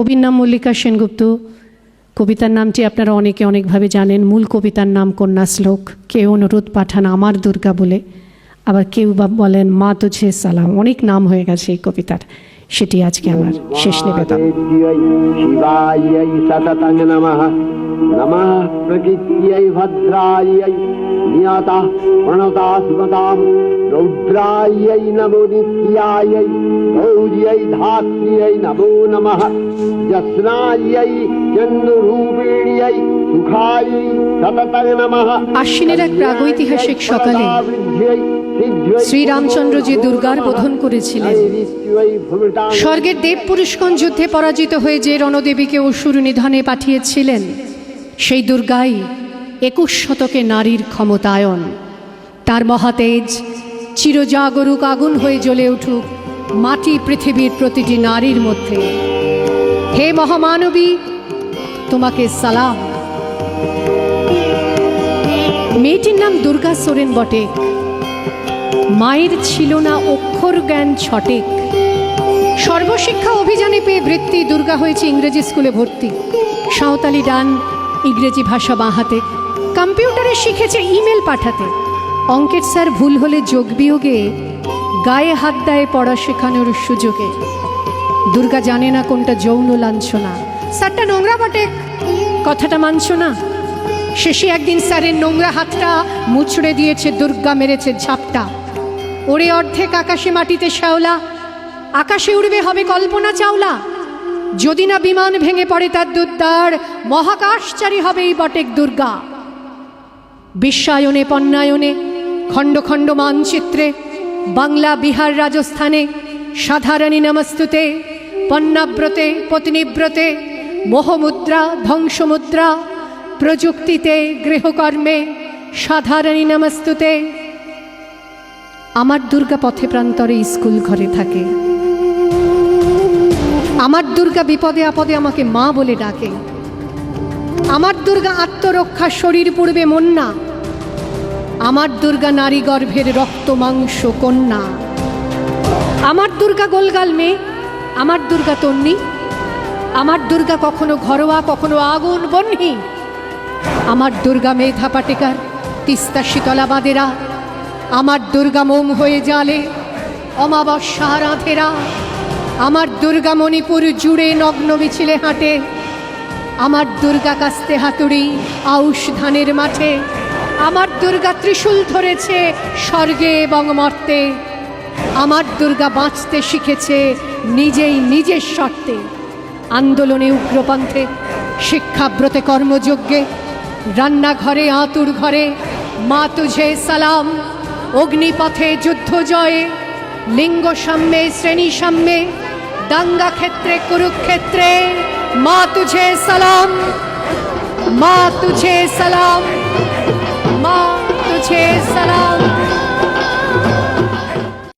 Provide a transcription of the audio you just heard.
কবির নাম মল্লিকা সেনগুপ্ত। কবিতার নামটি আপনারা অনেকে অনেকভাবে জানেন। মূল কবিতার নাম কন্যা শ্লোক। কেউ অনুরোধ পাঠান আমার দুর্গা বলে, আবার কেউ বা বলেন মা তুঝে সালাম। অনেক নাম হয়ে গেছে এই কবিতার, সেটি আজকে আমার শেষ নিবেদন। শিবায় সততং নমঃ নমঃ প্রকৃত্यै ভদ্রাयै নিয়তা প্রণতা সুমতাম রৌদ্রাयै নমো নিত্যাयै গৌর্यै ধাত্র্यै নমো নমঃ যস্নাयै চন্দ্ররূপিণ্यै সুখাयै সততং নমঃ। আশ্বিনের এক প্রাগৈতিহাসিক সকালে শ্রীরামচন্দ্র যে দুর্গার বোধন করেছিলেন, স্বর্গের দেব পুরুষগণ যুদ্ধে পরাজিত হয়ে যে রণদেবীকে অসুর নিধনে পাঠিয়েছিলেন, সেই দুর্গাই 21 শতকে নারীর ক্ষমতায়ন। তার মহাতেজ চিরজাগরুক আগুন হয়ে জ্বলে উঠুক মাটি পৃথিবীর প্রতিটি নারীর মধ্যে। হে মহামানবী, তোমাকে সালাম। মেয়েটির নাম দুর্গা সোরেন বটে। মায়ের ছিল না অক্ষর জ্ঞান ছটেক। সর্বশিক্ষা অভিযানে পেয়ে বৃত্তি দুর্গা হয়েছে ইংরেজি স্কুলে ভর্তি। সাঁওতালি ডান, ইংরেজি ভাষা বাঁ হাতে। কম্পিউটারে শিখেছে ইমেল পাঠাতে। অঙ্কের স্যার ভুল হলে যোগ বিয়োগে গায়ে হাত দেয় পড়া শেখানোর সুযোগে। দুর্গা জানে না কোনটা যৌন লাঞ্ছনা। স্যারটা নোংরা বটে, কথাটা মানছ না। শেষে একদিন স্যারের নোংরা হাতটা মুছড়ে দিয়েছে দুর্গা, মেরেছে ঝাপটা। ওরে অর্ধেক আকাশে মাটিতে শ্যাওলা, আকাশে উড়বে হবে কল্পনা চাওলা। যদি না বিমান ভেঙে পড়ে তার দুর্দার, মহাকাশচারী হবে এই বটেক দুর্গা। বিশ্বায়নে পণ্যায়নে খণ্ড খণ্ড মানচিত্রে, বাংলা বিহার রাজস্থানে সাধারণী নমস্তুতে। পণ্যাব্রতে পত্নীব্রতে মোহমুদ্রা ধ্বংসমুদ্রা, প্রযুক্তিতে গৃহকর্মে সাধারণী নমস্তুতে। আমার দুর্গা পথে প্রান্তরে স্কুল ঘরে থাকে। আমার দুর্গা বিপদে আপদে আমাকে মা বলে ডাকে। আমার দুর্গা আত্মরক্ষা শরীর পূর্বে মন না। আমার দুর্গা নারী গর্ভের রক্ত মাংস কন্যা। আমার দুর্গা গোলগাল মেয়ে, আমার দুর্গা তন্নি। আমার দুর্গা কখনো ঘরোয়া কখনো আগুন বহ্নি। আমার দুর্গা মেধা পাটেকার, তিস্তা শীতলা বাঁধেরা। আমার দুর্গা মোম হয়ে জালে অমাবস্যা রাধেরা। আমার দুর্গা মণিপুর জুড়ে নগ্ন মিছিলে হাঁটে। আমার দুর্গা কাস্তে হাতুড়ি আউশ ধানের মাঠে। আমার দুর্গা ত্রিশূল ধরেছে স্বর্গে এবং মর্তে। আমার দুর্গা বাঁচতে শিখেছে নিজেই নিজের শর্তে। আন্দোলনে উগ্রপন্থে, শিক্ষাব্রতে কর্মযজ্ঞে, রান্নাঘরে আতুর ঘরে মা তুঝে সালাম। অগ্নিপথে যুদ্ধ জয়ে, লিঙ্গ সাম্যে শ্রেণী সাম্যে, দাঙ্গা ক্ষেত্রে কুরুক্ষেত্রে মা তুঝে সালাম। মা তুঝে সালাম, মা তুঝে সালাম।